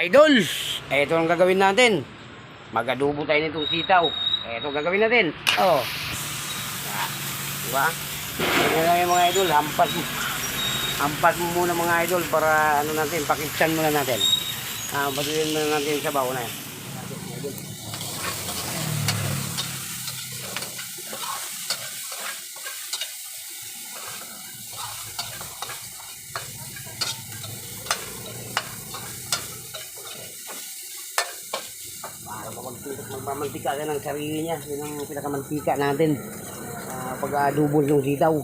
Idol, eto ang gagawin natin. Mag-adobo tayo nitong sitaw. Eto ang gagawin natin. Oh. Diba? Ito lang yung mga idol. Hampas mo muna mga idol para ano natin, pakitsan muna natin. Patuloyin muna natin sa baon na yan. Para magmamantika ka ng sarili niya. Yun ang pinakamantika natin. Pag-adobo ng sitaw.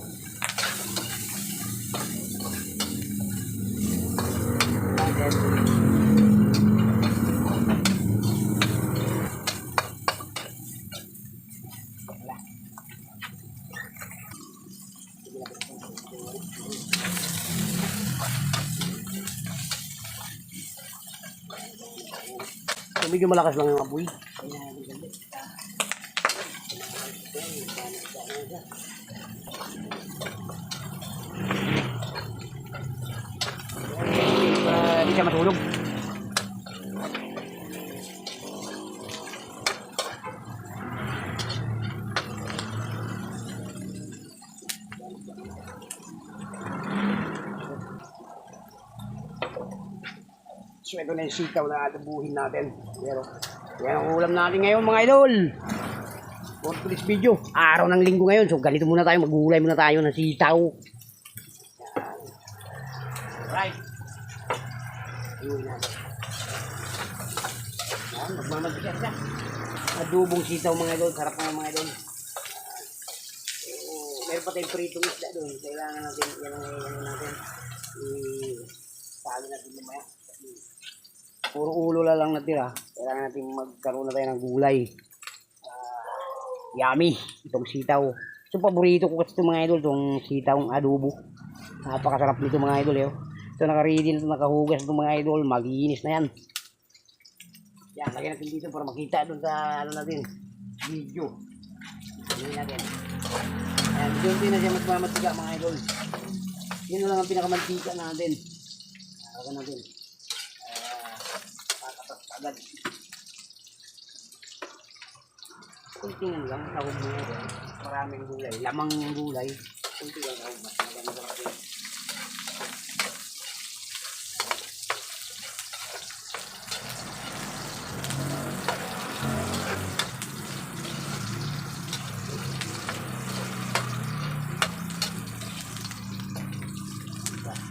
So, medyo malakas lang yung apoy. Hindi siya matulog. So ito na yung sitaw na adobuhin natin. Pero yan ang ulam natin ngayon mga idol. For this video, araw ng linggo ngayon. So ganito muna tayo, maggulay muna tayo ng sitaw. Right. Yan, magmamantika siya. Adobong sitaw mga idol, sarap na mga idol. Meron pa tayong pritong isda doon. Kailangan natin, yan ang natin. Sali natin lumaya. Puro ulo lang natira. Kailangan natin magkaroon na tayo ng gulay. Yummy. Itong sitaw. Ito paborito ko kasi itong mga idol. Itong sitawang adobo. Napakasarap nito mga idol. Ito nakaready na ito. Nakahugas itong mga idol. Maginis na yan. Yan. Lagyan natin dito para makita doon sa ano natin. Video. Lagyan natin. Ayan. Doon din na siya magmamatiga mga idol. Yun lang ang pinakamantika natin. Lagyan natin. Agad. Kuntingan lang, tawag mo yan. Maraming gulay. Lamang yung gulay. Kuntingan lang. Mas maganda rin.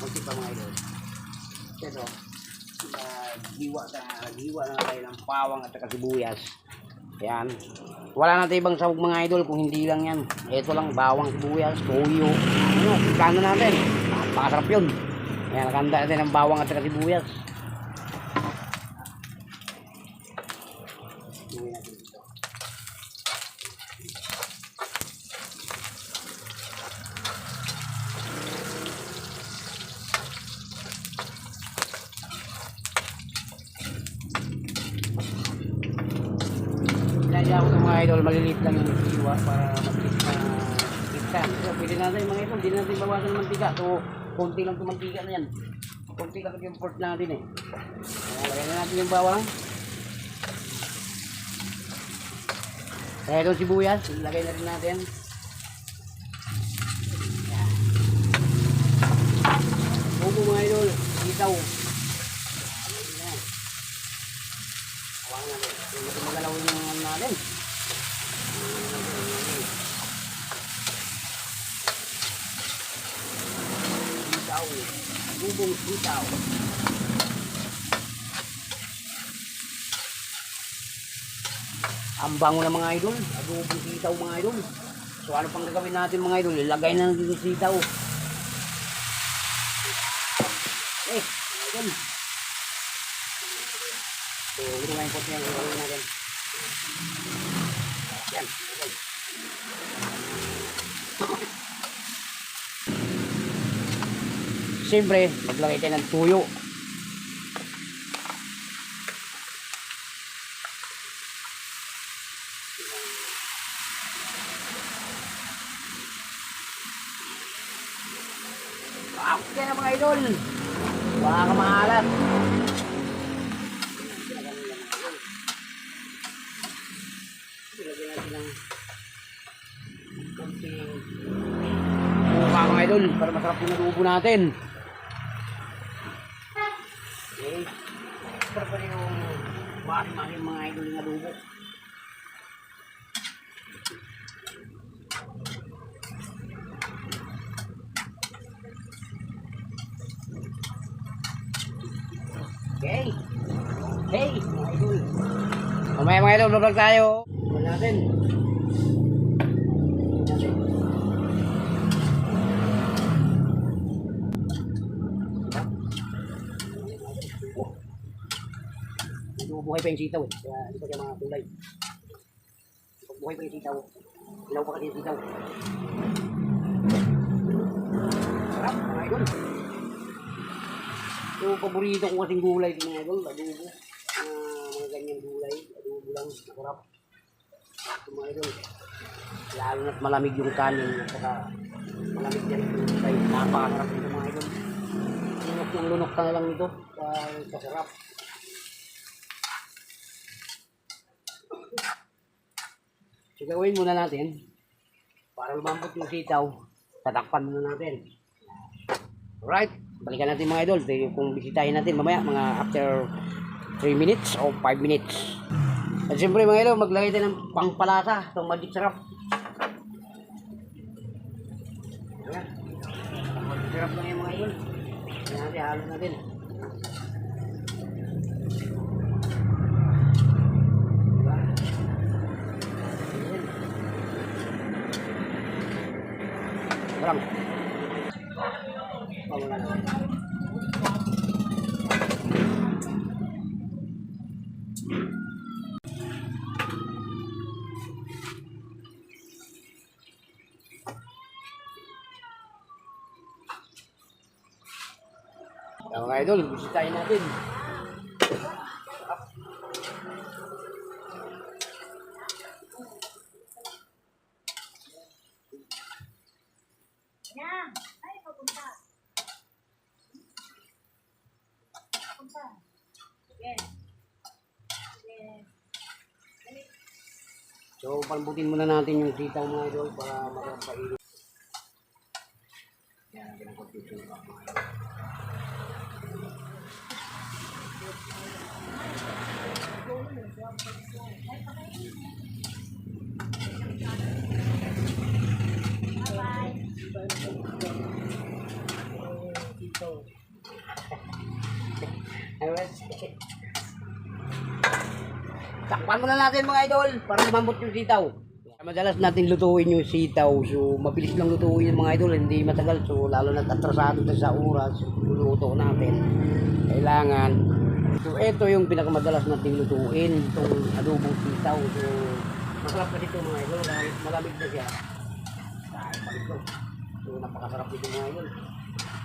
Kunti pa mga idol. Ito. Giwa na tayo ng pawang at saka sibuyas. Yan. Wala natin ibang sahog mga idol kung hindi lang yan. Ito lang, bawang, sibuyas, toyo. Ano, kano natin. Napakasarap yun. Yan, nakanda natin ng bawang at saka sibuyas. Kaya ako ng mga idol, maliliit lang yung siwa para mabilis na kitsan. So, pwede natin mga idol, hindi natin bawasan ng mantika. So, konti lang itong mantika na yan. Konti lang yung pork natin eh. Lagyan na natin yung bawang. Kaya itong sibuyas, ilagay na rin natin. Buko mga idol, sitaw. Hindi magalaw yung mga natin. Sitaw. Bubong sitaw. Ang bango na mga idol. Adobong sitaw mga idol. So ano pang gagawin natin mga idol? Ilagay na natin yung sitaw. Idol. So, ito nga yung pot niya, gagawin natin. Yan. Siyempre, maglagay tayo ng tuyo. Okay na mga idol. Baka maalat. buka mga idol para masarap yung adobo natin. Okay. Sarap pa rin yung makin mga idol yung adobo. Okay. Hey, mga idol. Mamaya mga idol, vlog tayo. Vlog natin. Buhay pa yung sitaw. Kaya hindi pa siya mga kulay. Buhay pa yung sitaw. Ilaw pa kasi yung sitaw. Sarap mga idol. Yung paborito ko kasing gulay din mga idol. Adobo. Mga ganyang gulay. Adobo lang. Masarap. Mga idol. Lalo na't malamig yung kanin. At saka malamig yan yung gulay. Napakasarap nito mga idol. Lunok ng lunok ka na lang nito. Kasarap. So gawin muna natin para lumambot yung sitaw, tatakpan muna natin. Alright, balikan natin mga idol. Kung bisitahin natin mamaya mga after 3 minutes o 5 minutes. At siyempre mga idol, maglagay tayo ng pangpalasa, itong magic sarap. Ayan, magic sarap lang yung mga idol. Ayan natin, halos natin. Lang. Pawala na. Mga idol, bisitahin natin. Yan. Ay, papunta. Papunta. Again. Again. So, palambutin muna natin yung sitaw mga idol para makapailip. Yan, natin ang confusion ng mga idol. Takpan muna natin mga idol para lumambot yung sitaw. Madalas natin lutuin yung sitaw, so mabilis lang lutuin yung mga idol, hindi matagal. So lalo na atrasado tayo sa oras, luluto natin. Kailangan. So ito yung pinakamadalas natin lutuin, itong adobong sitaw. So masarap na dito mga idol, dahil malamig na siya. Dahil pa ito. So napakasarap dito mga idol.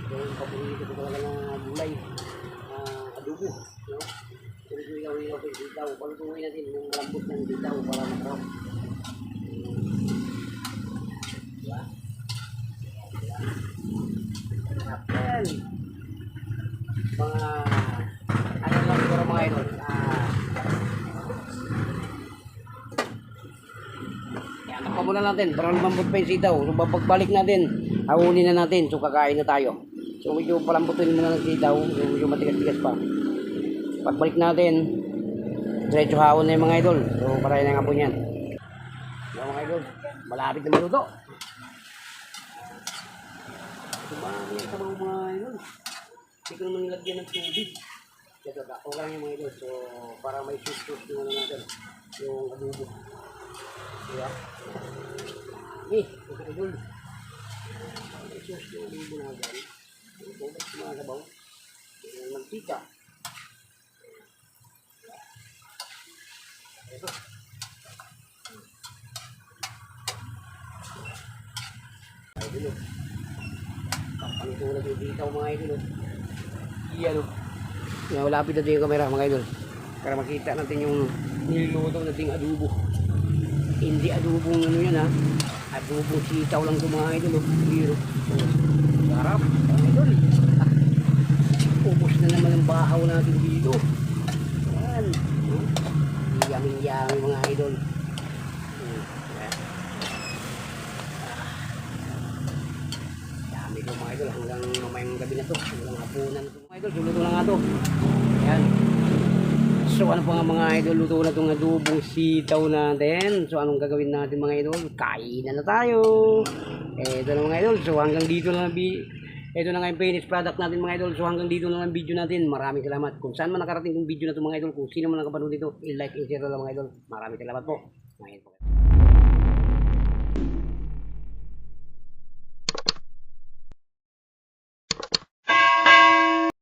So yung paborito ko talaga na gulay, adobo. No? So ilaw-ilaw yung sitaw. Palutuin natin yung malambot ng sitaw para masarap. Diba? Ayan. Mga ano lang siguro mga idol. Takpan muna natin para lumambot pa yung sitaw. So pagbalik natin, ahunin na natin. So kakain na tayo. So medyo palambutin muna ng sitaw. So medyo matigas-tigas pa. Pagbalik natin, diretso hawon na yung mga idol. So parahin na nga po yan. So mga idol, malapit na maluto. Sumami yung sabaw mga idol. Hindi ko naman nilagyan ng tubig. Kaya ako lang yung mga idol. So para may sauce yung ano natin. Yung adobo. Diba? Ito idol. May sauce yung adobo natin. Yung tubig yung mga sabaw. Yung mantika. Ito. Ay, dito. Kapangitulad yung ditaw mga idol. Iyan o. Lapit natin yung kamera mga idol. Para makita natin yung niluluto nating adobo. Hindi adobong ano yan ha. Adobong sitaw lang ito mga idol. Biro. Sarap mga idol. Ubos na naman ang bahaw natin dito. Yan. Yummy mga idol. dito mga idol hanggang mamayang gabi na to. Hanggang hapunan na to mga idol. So luto na nga to. Ayan. So ano pa nga mga idol, luto na itong adobong sitaw natin. So anong gagawin natin mga idol? Kainan na tayo. Ito na mga idol. So hanggang dito na ito na nga yung finished product natin mga idol. So hanggang dito na lang video natin. Maraming salamat. Kung saan man nakarating yung video na ito mga idol, kung sino man nakapanood dito, i-like, i-share na lang mga idol. Maraming salamat po. Mga idol.